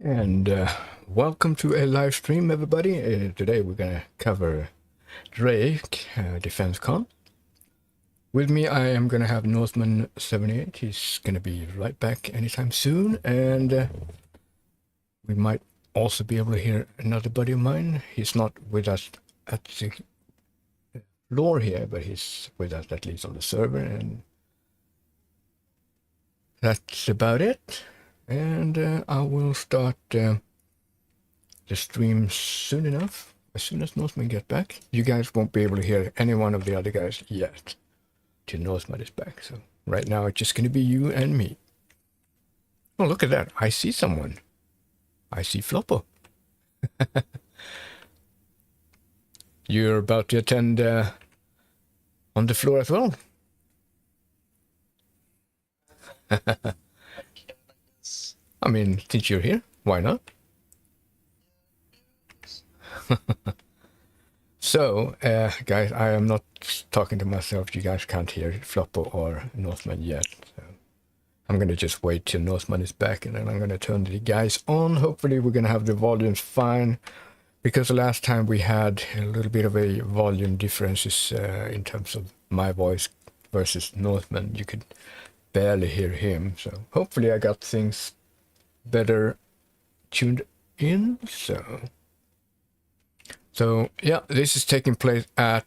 And welcome to a live stream, everybody. Today we're gonna cover Drake DefenseCon. With me, I am gonna have Northman78. He's gonna be right back anytime soon, and we might also be able to hear another buddy of mine. He's not with us at the floor here, but he's with us at least on the server, and that's about it. And I will start the stream soon enough, as soon as Northman gets back. You guys won't be able to hear any one of the other guys yet till Northman is back. So right now it's just going to be you and me. Oh, look at that. I see someone. I see Floppo. You're about to attend on the floor as well. I mean, since you're here, why not? So, guys, I am not talking to myself. You guys can't hear Floppo or Northman yet. So I'm going to just wait till Northman is back, and then I'm going to turn the guys on. Hopefully we're going to have the volumes fine, because the last time we had a little bit of a volume differences in terms of my voice versus Northman. You could barely hear him. So hopefully I got things better tuned in. So yeah, this is taking place at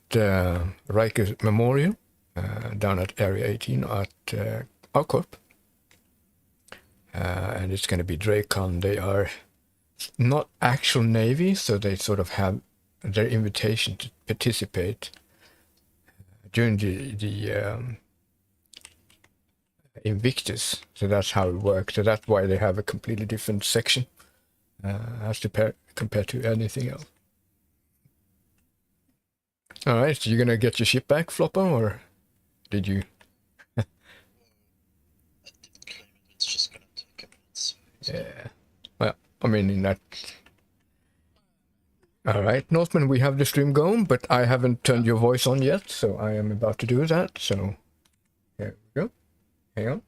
Riker's Memorial down at Area 18 at ArcCorp. And it's going to be DrakeCon. They are not actual Navy, so they sort of have their invitation to participate during the Invictus. So that's how it works. So that's why they have a completely different section as compared to anything else. All right, so you're gonna get your ship back, Floppo, or did you? I didn't claim it. It's just gonna take a minute. Yeah. Well, I mean, in that. All right, Northman, we have the stream going, but I haven't turned your voice on yet, so I am about to do that. So here we go. Hang on.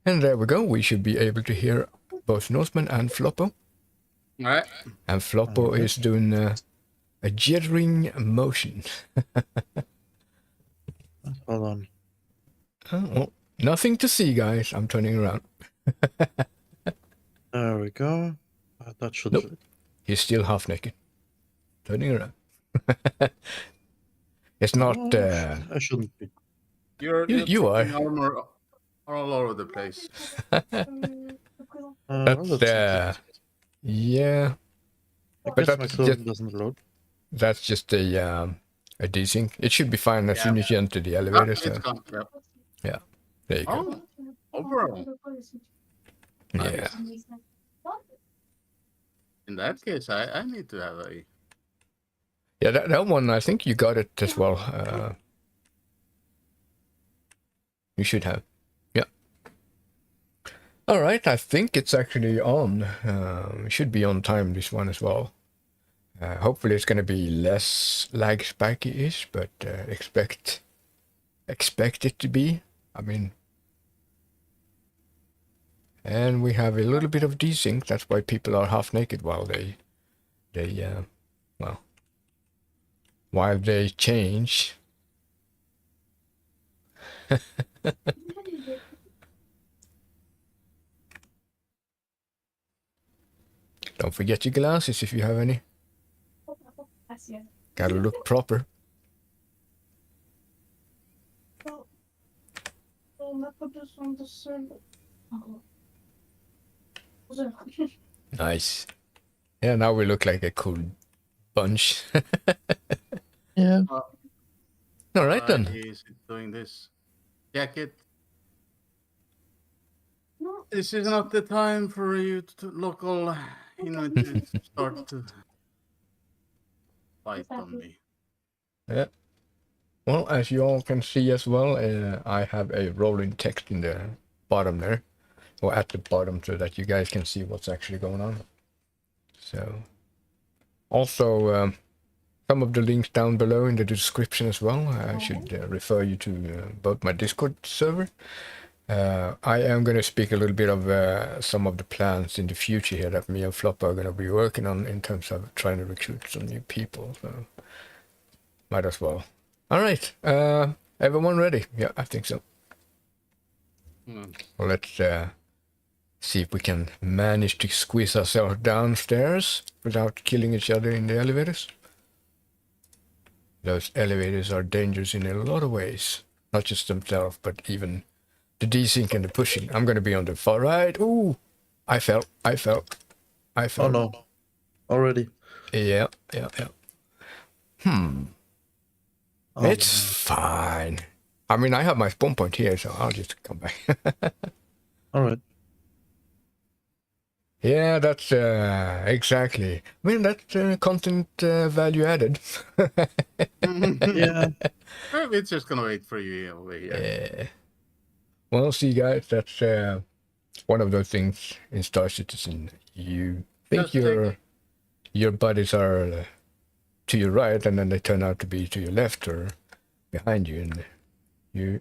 And there we go. We should be able to hear both Northman and Floppo. All right. And Floppo is doing a jittering motion. Hold on. Oh, well, nothing to see, guys. I'm turning around. There we go. That should. Nope. He's still half naked. Turning around. It's not. I shouldn't be. You are. Armor all over the place. But, yeah. I But guess my that's clone just, doesn't load. that's just a desync. It should be fine as soon as you enter the elevator. It's So gone. Yep. yeah, there you go. Oh, overall. Yeah. In that case, I need to have a. Yeah, that one, I think you got it as well. You should have. Yeah. All right, I think it's actually on. It should be on time, this one as well. Hopefully it's going to be less lag spiky-ish, but expect it to be. I mean, and we have a little bit of desync. That's why people are half naked while while they change. Don't forget your glasses if you have any. Gotta look proper. Nice. Yeah, now we look like a cool bunch. Yeah. All right then. Is it doing this? Jacket. This is not the time for you to local, to start to fight on me. Yeah. Well, as you all can see as well, I have a rolling text in the bottom there, or at the bottom, so that you guys can see what's actually going on. So, also, some of the links down below in the description as well. I should refer you to both my Discord server I am going to speak a little bit of some of the plans in the future here that me and Flopper are going to be working on in terms of trying to recruit some new people. So might as well. All right. Everyone ready? Yeah, I think so. Well, let's see if we can manage to squeeze ourselves downstairs without killing each other in the elevators. Those elevators are dangerous in a lot of ways. Not just themselves, but even the desync and the pushing. I'm going to be on the far right. Ooh, I fell. Oh no, already. Yeah. Oh, It's fine. I mean, I have my spawn point here, so I'll just come back. all right. Yeah, that's exactly. I mean, that's content value added. Yeah. We're just gonna wait for you over here. Well, see, guys, that's one of those things in Star Citizen. You think Just your buddies are to your right, and then they turn out to be to your left or behind you, and you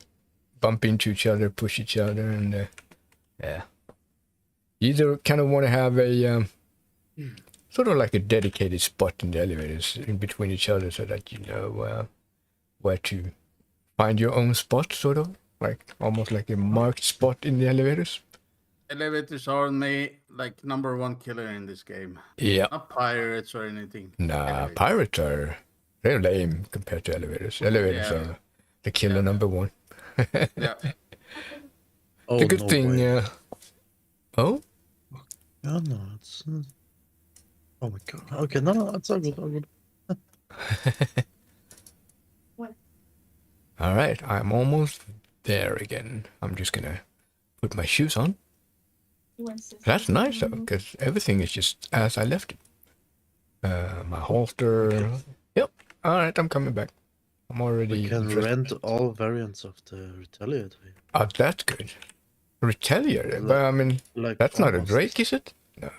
bump into each other, push each other, and yeah. You either kind of want to have a sort of like a dedicated spot in the elevators in between each other, so that you know where to find your own spot, sort of like almost like a marked spot in the elevators. Elevators are like #1 killer in this game. Yeah. Not pirates or anything. Nah, Elevators. pirates they're lame compared to elevators. Elevators Yeah. are the killer #1. Yeah. Oh, The good no thing. way. Oh, Yeah, no, it's. Oh my god. Okay, no, it's all good, all good. all right. I'm almost there again. I'm just gonna put my shoes on. That's nice though, because everything is just as I left it. My holster. Yep. All right, I'm coming back. I'm already. We can dressed. rent all variants of the Retaliatory. Oh, that's good. Retaliator, Like- but I mean, Like that's not a almost- Drake, is it? No.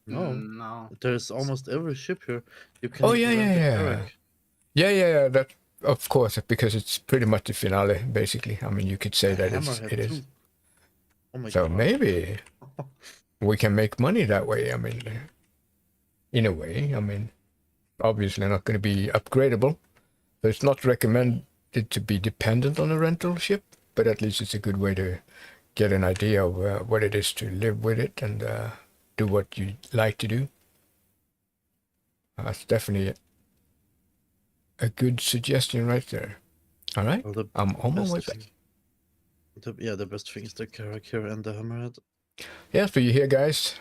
No, No. there's almost every ship here. You can. Oh, even yeah, rent the yeah. Carrack. Yeah. That, of course, because it's pretty much the finale, basically. I mean, you could say that Hammerhead it is. too. Oh my So god. maybe we can make money that way. I mean, in a way. I mean, obviously not going to be upgradable. So it's not recommended to be dependent on a rental ship, but at least it's a good way to get an idea of what it is to live with it and do what you like to do. That's definitely a good suggestion right there. All right, Well, the I'm on my best way back. thing- the best thing is the Carrack here and the Hammerhead. Yeah, so you hear, guys.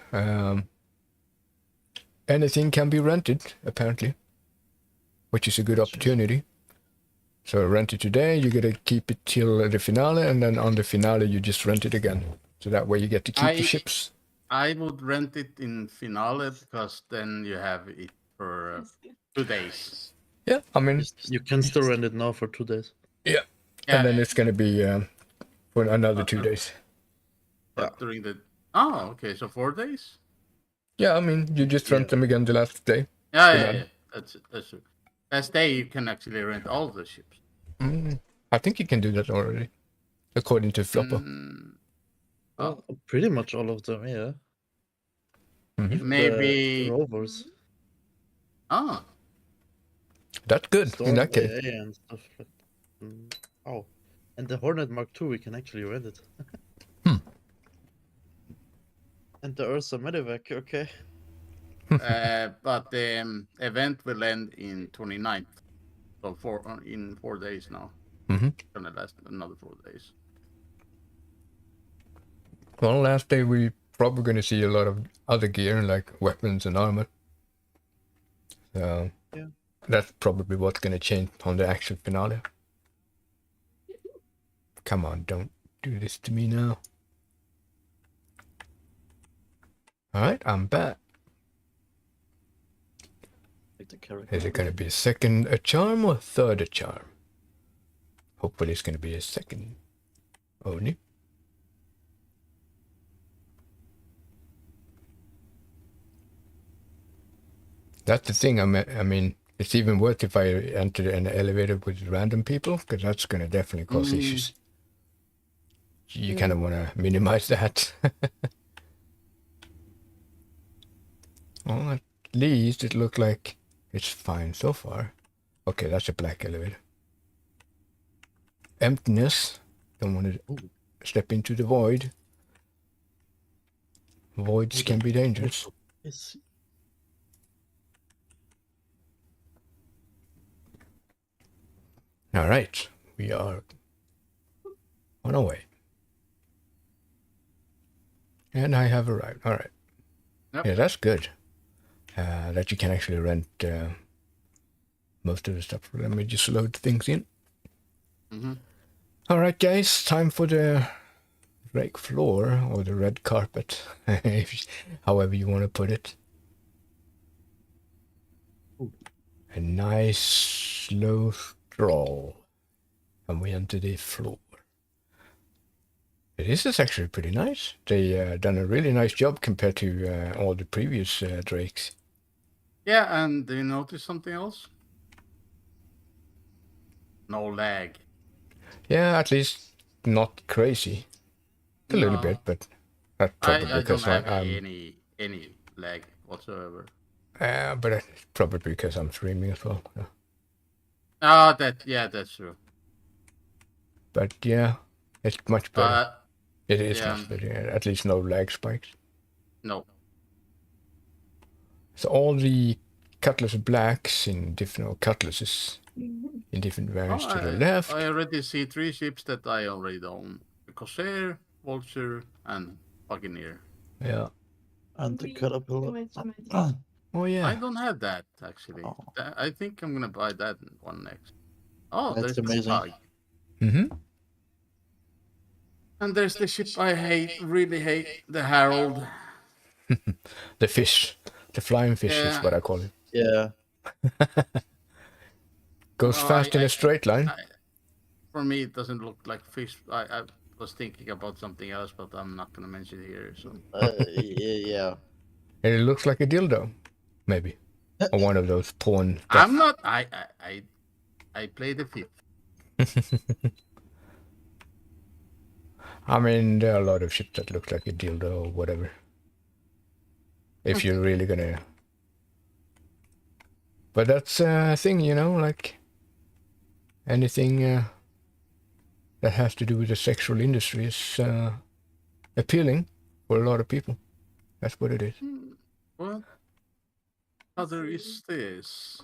Anything can be rented, apparently, which is a good opportunity. So rent it today, you get to keep it till the finale, and then on the finale you just rent it again. So that way you get to keep the ships. I would rent it in finale because then you have it for 2 days. Yeah, I mean, You can still rent it now for 2 days. yeah. And then it's going to be for another 2 days. But during the okay, so 4 days. Yeah, I mean, you just rent them again the last day. Yeah. That's true. Last day you can actually rent all the ships. I think you can do that already, according to Flopper. Oh, pretty much all of them, yeah. Even Maybe. the rovers. That's good in Storm that case. AA and stuff like that. Oh, and the Hornet Mark II, we can actually rent it. And the Ursa Medivac, okay. But the event will end in 29th. So in 4 days now. It's gonna last another 4 days. Well, last day we probably going to see a lot of other gear like weapons and armor. So Yeah. that's probably what's going to change on the actual finale. Come on, don't do this to me now. All right, I'm back. Like the Carrack. Is it going to be a charm or third a charm? Hopefully it's going to be a second only. That's the thing. I mean, it's even worse if I enter an elevator with random people, because that's going to definitely cause issues. you kind of want to minimize that. Well, at least it looked like it's fine so far. Okay, that's a black elevator. Emptiness. Don't want to step into the void. Voids can be dangerous. Yes. All right, we are on our way. And I have arrived. All right. Yep. Yeah, that's good. That you can actually rent most of the stuff. Let me just load things in. Mm-hmm. All right, guys, time for the Drake floor or the red carpet, however you want to put it. A nice slow stroll, and we enter the floor. This is actually pretty nice. They done a really nice job compared to all the previous Drakes. Yeah, and do you notice something else? No lag. Yeah, at least not crazy. A little No. bit, but that's probably I don't because have I'm any lag whatsoever. but it's probably because I'm streaming as well. Yeah. Ah, that's true. But yeah, it's much better. It is yeah. much better. Yeah, at least no lag spikes. No. So all the Cutlass Blacks in different cutlasses in different variants to the left. I already see 3 ships that I already own: the Corsair, Vulture, and Buccaneer. Yeah. And the caterpillar. Oh yeah. I don't have that actually. Oh. I think I'm gonna buy that one next. Oh, That's there's amazing. the Pug. Mm-hmm. And there's the ship I really hate, the Herald. The fish, the flying fish is Yeah. what I call it. Yeah. Goes fast in a straight line. For me, it doesn't look like fish. I was thinking about something else, but I'm not gonna mention it here. So Yeah. And it looks like a dildo, maybe, or one of those porn. I'm not. I play the fifth. I mean, there are a lot of ships that look like a dildo or whatever. If you're really gonna. But that's a thing, you know, like anything that has to do with the sexual industry is appealing for a lot of people. That's what it is. What other is this?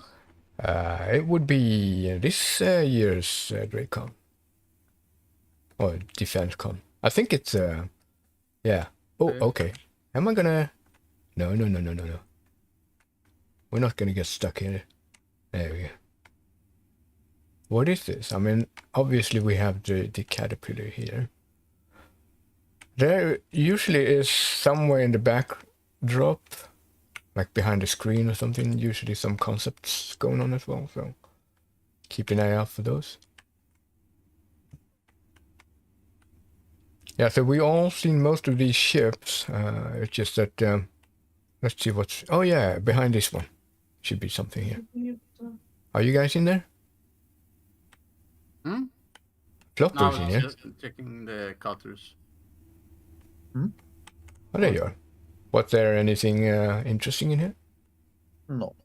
It would be this year's DrakeCon. Or DefenseCon. I think it's, yeah. Oh, okay. Am I gonna... No. We're not gonna get stuck here. There we go. What is this? I mean, obviously we have the caterpillar here. There usually is somewhere in the backdrop, like behind the screen or something, usually some concepts going on as well, so keep an eye out for those. Yeah, so we all seen most of these ships. It's just that, let's see what's... Oh yeah, behind this one. Should be something here. Are you guys in there? Hmm? Flopper's No, in here. just checking the cutters. Oh, there you are. Was there anything interesting in here? No.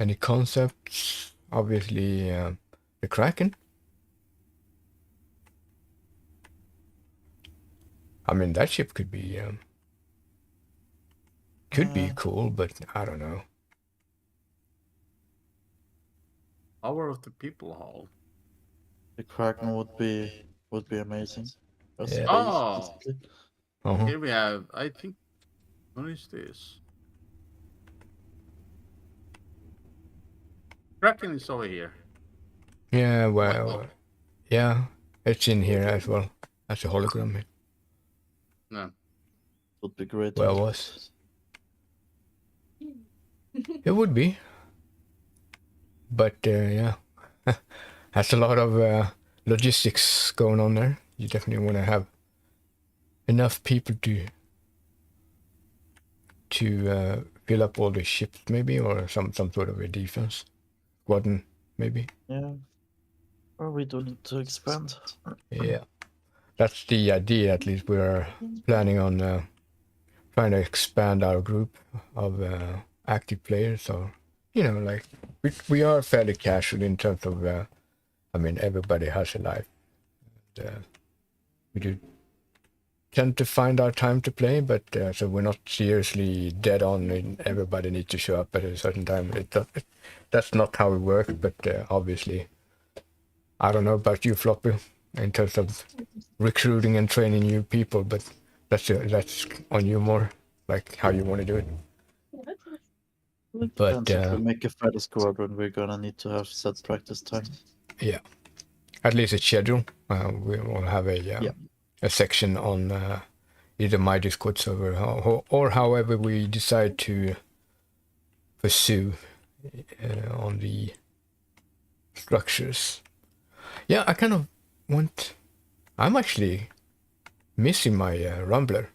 Any concepts? Obviously, the Kraken. I mean, that ship could be cool, but I don't know. Power of the People Hall. The Kraken would be amazing. A space, Oh. basically. Here we have, I think, what is this? Kraken is over here. Yeah, well, yeah, it's in here as well. That's a hologram here. No. Would be great. Where was? It would be. But yeah, has a lot of logistics going on there. You definitely want to have enough people to fill up all the ships, maybe, or some sort of a defense squadron, maybe. Yeah. Or we do need to expand. Yeah, that's the idea. At least we're planning on trying to expand our group of active players. So, you know, like we are fairly casual in terms of, I mean, everybody has a life. And, we do tend to find our time to play, but so we're not seriously dead on and everybody needs to show up at a certain time. That's not how we work, but obviously, I don't know about you, Floppy, in terms of recruiting and training new people, but that's on you more, like how you want to do it. But Depends if we make a Friday squadron, we're gonna need to have set practice time. yeah, at least a schedule. We will have a section on either my Discord server or however we decide to pursue on the structures. Yeah, I kind of want. I'm actually missing my Rumbler,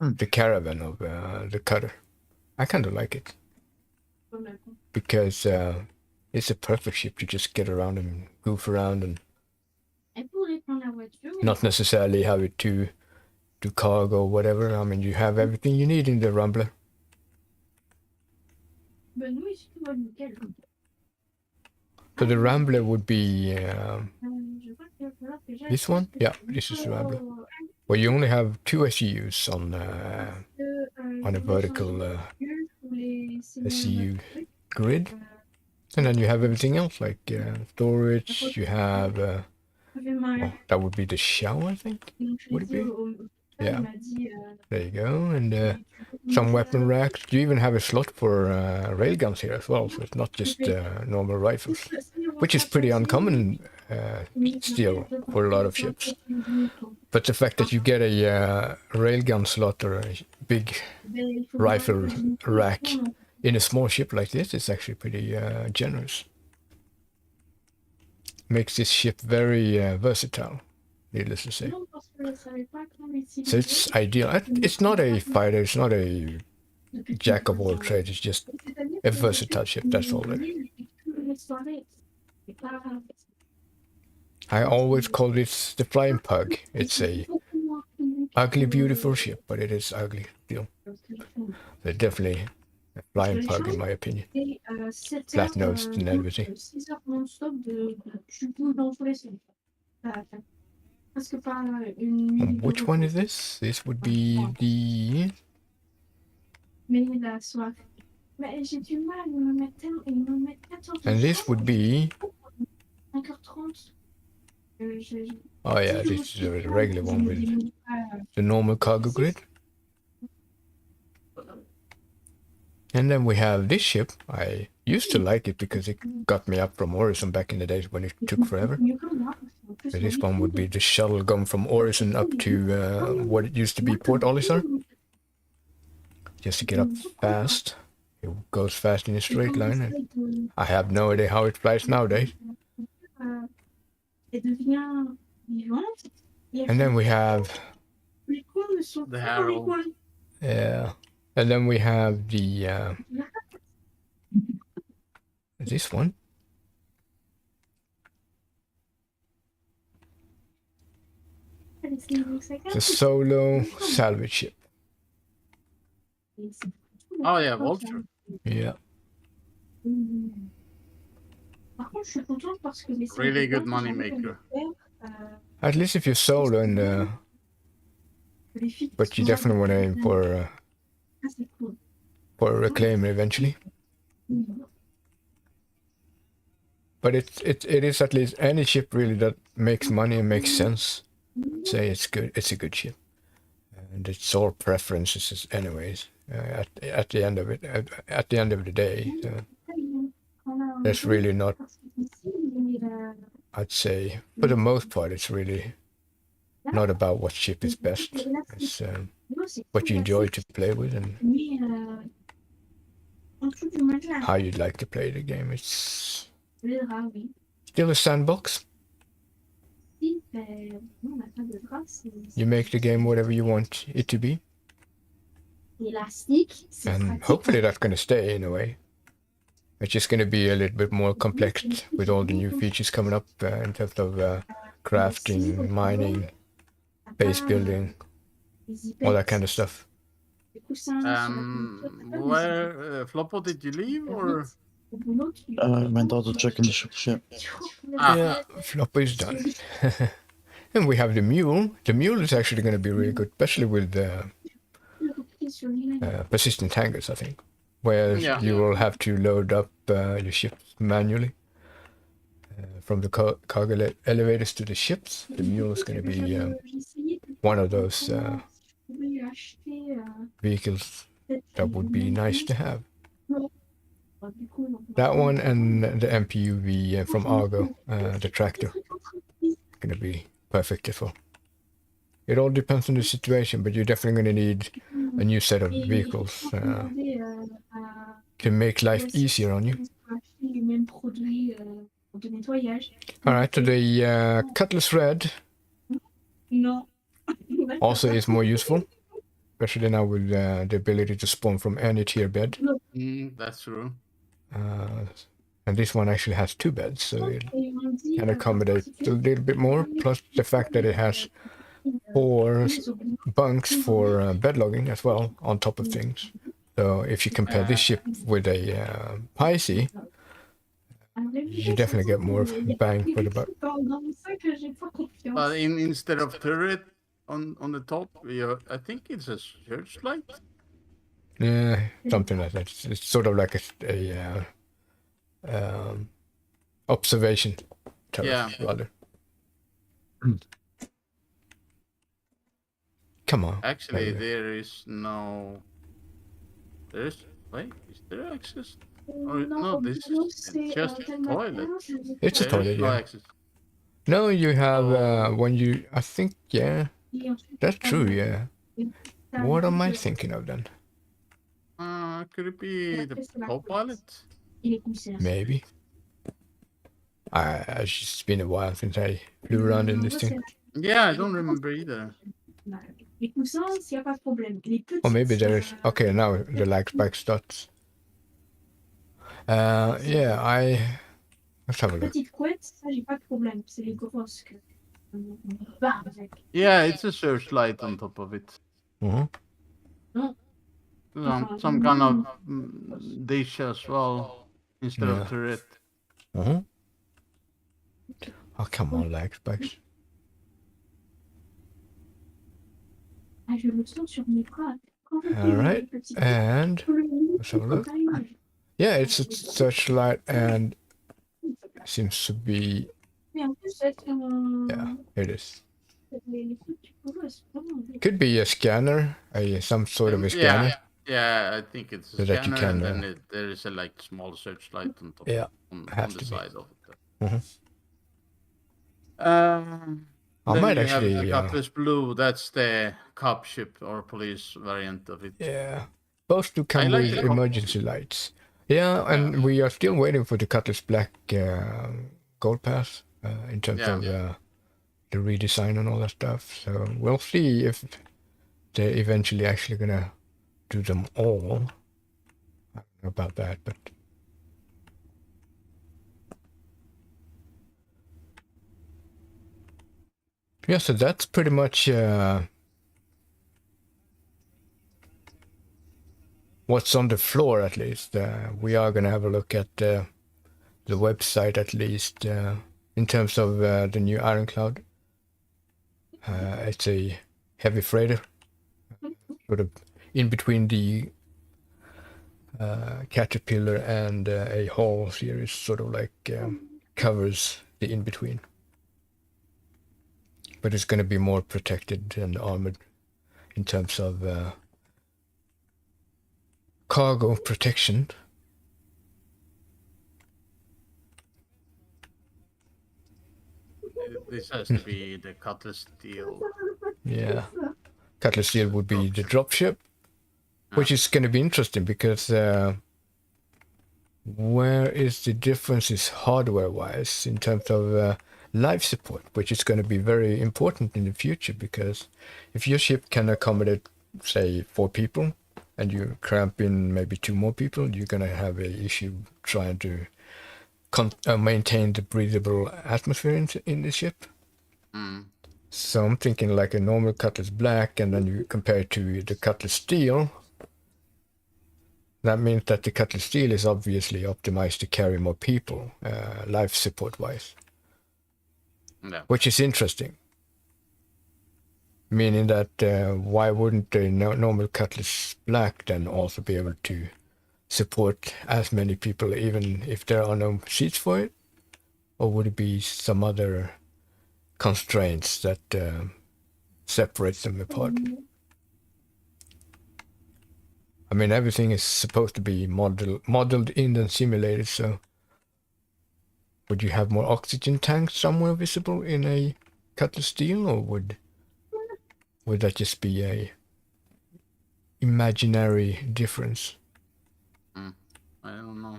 the caravan of the cutter. I kind of like it because it's a perfect ship to just get around and goof around and not necessarily have it to do cargo or whatever. I mean, you have everything you need in the Rumbler. So the Rambler would be this one? Yeah, this is the Rambler. Well, you only have 2 SEUs on a vertical SEU grid. And then you have everything else, like storage, you have... that would be the shell, I think. Would it be? Yeah. There you go. And some weapon racks. You even have a slot for railguns here as well, so it's not just normal rifles, which is pretty uncommon still for a lot of ships. But the fact that you get a railgun slot or a big rifle rack in a small ship like this is actually pretty generous. Makes this ship very versatile, needless to say. So it's ideal. It's not a fighter, it's not a jack of all trades, it's just a versatile ship, that's all it is. I always call this the flying pug. It's a ugly, beautiful ship, but it is ugly still. They're definitely a flying pug in my opinion. Flat-nosed and everything. And which one is this? This would be the... And this would be... Oh yeah, this is a regular one with the normal cargo grid. And then we have this ship. I used to like it because it got me up from Orison back in the days when it took forever. So this one would be the shuttle going from Orison up to what it used to be Port Olisar. Just to get up fast. It goes fast in a straight line. And I have no idea how it flies nowadays. And then we have The Harrow. Yeah. And then we have the this one. The solo salvage ship. Oh yeah, Vulture. Yeah. Really good money maker. At least if you're solo and but you definitely want to aim for a reclaimer eventually. But it is at least any ship really that makes money and makes sense. Say it's good. It's a good ship, and it's all preferences anyways. At the end of it, at the end of the day, there's really not. I'd say for the most part, it's really not about what ship is best. It's what you enjoy to play with and how you'd like to play the game. It's still a sandbox. You make the game whatever you want it to be. And hopefully that's going to stay in a way. It's just going to be a little bit more complex with all the new features coming up in terms of crafting, mining, base building, all that kind of stuff. Where Floppo, did you leave or? My daughter checking the ship. Yeah, Floppo is done. And we have the mule. The mule is actually going to be really good, especially with persistent hangars, I think, where you will have to load up your ships manually from the cargo elevators to the ships. The mule is going to be one of those vehicles that would be nice to have. That one and the MPUV from Argo, the tractor, going to be perfect for. It all depends on the situation, but you're definitely going to need a new set of vehicles to make life easier on you. All right, so the Cutlass Red also is more useful, especially now with the ability to spawn from any tier bed. That's true. And this one actually has 2 beds, so it can accommodate a little bit more, plus the fact that it has 4 bunks for bed logging as well, on top of things. So if you compare this ship with a Pisces, you definitely get more bang for the buck. But instead of turret on the top, I think it's a searchlight. Yeah, something like that. It's sort of like a observation turret, rather. Come on. Actually, there is no. Wait, is there access? Or, no, this is just a toilet. It's a toilet, no yeah. access. No, you have when you. I think, yeah, that's true, yeah. What am I thinking of then? Could it be the co-pilot? Maybe. It's been a while since I flew around in this thing. Yeah, I don't remember either. Or maybe there is. Okay, now the lag spike starts. Yeah, let's have a look. Yeah, it's a searchlight on top of it. Some kind of dish as well, instead of turret. Oh, come on, lag spikes. Alright, and let's have a look. Yeah, it's a searchlight and seems to be. Yeah, it is. Could be a scanner, some sort of a scanner. Yeah, I think it's a So that scanner, you can, and then there is a small searchlight on top. Yeah, on has the to be. side of it. I Then might you actually. have the Cutlass Blue. That's the cop ship or police variant of it. Yeah, both do come like with the emergency lights. Yeah, and we are still waiting for the Cutlass Black Gold Pass in terms of the redesign and all that stuff. So we'll see if they're eventually actually gonna do them all. I don't know about that, but. Yeah, so that's pretty much what's on the floor, at least. We are going to have a look at the website, at least, in terms of the new Ironclad. It's a heavy freighter, sort of in between the Caterpillar and a Hall series, sort of like covers the in-between. But it's going to be more protected and armored in terms of cargo protection. This has to be the Cutlass Steel. Yeah. Cutlass Steel would be the dropship, which is going to be interesting because where is the differences hardware-wise in terms of life support, which is going to be very important in the future, because if your ship can accommodate, say, 4 people, and you cramp in maybe 2 more people, you're going to have an issue trying to maintain the breathable atmosphere in the ship. So I'm thinking like a normal Cutlass Black, and then you compare it to the Cutlass Steel. That means that the Cutlass Steel is obviously optimized to carry more people, life support-wise. Yeah. Which is interesting. Meaning that why wouldn't the normal Cutlass Black then also be able to support as many people even if there are no seats for it? Or would it be some other constraints that separates them apart? I mean, everything is supposed to be modeled in and simulated, so would you have more oxygen tanks somewhere visible in a Cutlass Steel, or would that just be a imaginary difference? I don't know.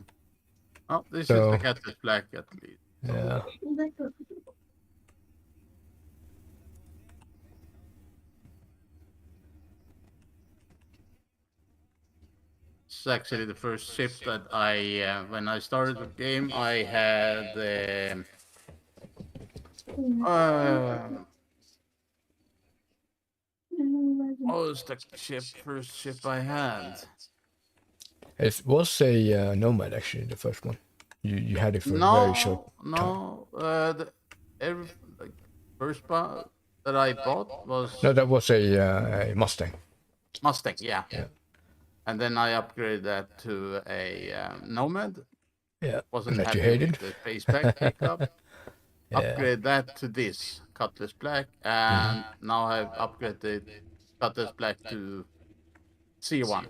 Oh, this So- is the Cutlass Black at least. Yeah. It's actually the first ship that I, when I started the game, I had what was the first ship I had? It was a Nomad, actually, the first one. You had it for a very short time. No, like first that I bought was No, that was a Mustang. Mustang, yeah. Yeah. And then I upgraded that to a Nomad. Yeah. Wasn't That you happy hated. with the face pack pickup. Yeah. Upgrade that to this Cutlass Black, and now I've upgraded Cutlass Black to C1.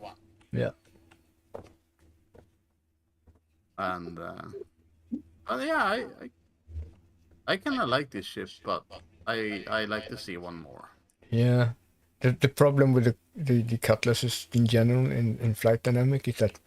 Yeah. And yeah, I kind of like this ship, but I like to see one more. Yeah. The problem with the Cutlasses in general in flight dynamic is that,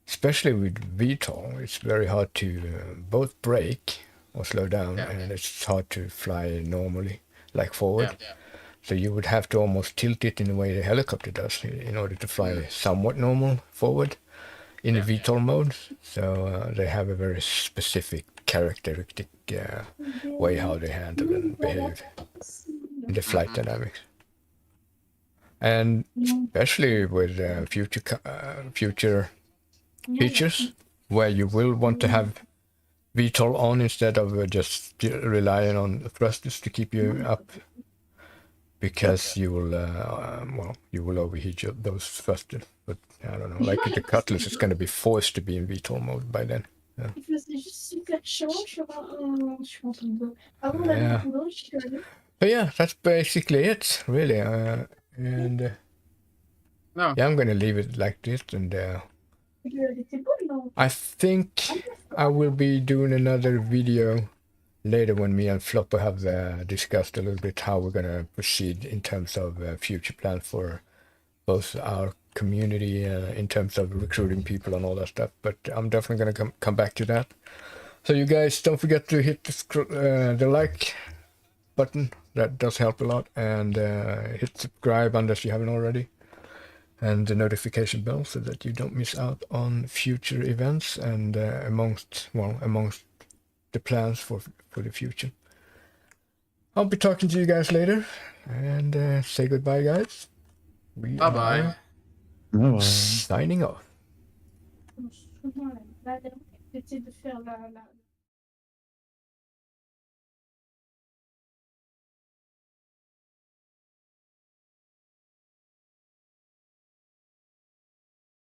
especially with VTOL, it's very hard to both brake or slow down, Yeah. and it's hard to fly normally, like forward. Yeah. So you would have to almost tilt it in the way the helicopter does in order to fly somewhat normal forward in the VTOL mode. So they have a very specific characteristic way how they handle and behave in the flight dynamics. And especially with future features where you will want to have VTOL on instead of just relying on thrusters to keep you up, because you will overheat those thrusters. But I don't know, like the Cutlass is going to be forced to be in VTOL mode by then. Il faisait juste super chaud, je suis en train de... Avant d'aller Yeah. au boulot, je suis allée. So yeah, that's basically it, really. And No. yeah, I'm going to leave it like this. And Elle était bonne, non? I think I will be doing another video later when me and Flopper have discussed a little bit how we're going to proceed in terms of future plans for both our community in terms of recruiting people and all that stuff. But I'm definitely going to come back to that. So you guys don't forget to hit the like button. That does help a lot. And hit subscribe unless you haven't already. And the notification bell so that you don't miss out on future events and amongst the plans for the future. I'll be talking to you guys later, and say goodbye, guys. We Bye-bye. are signing off. Souvent, la dernière, c'était de faire la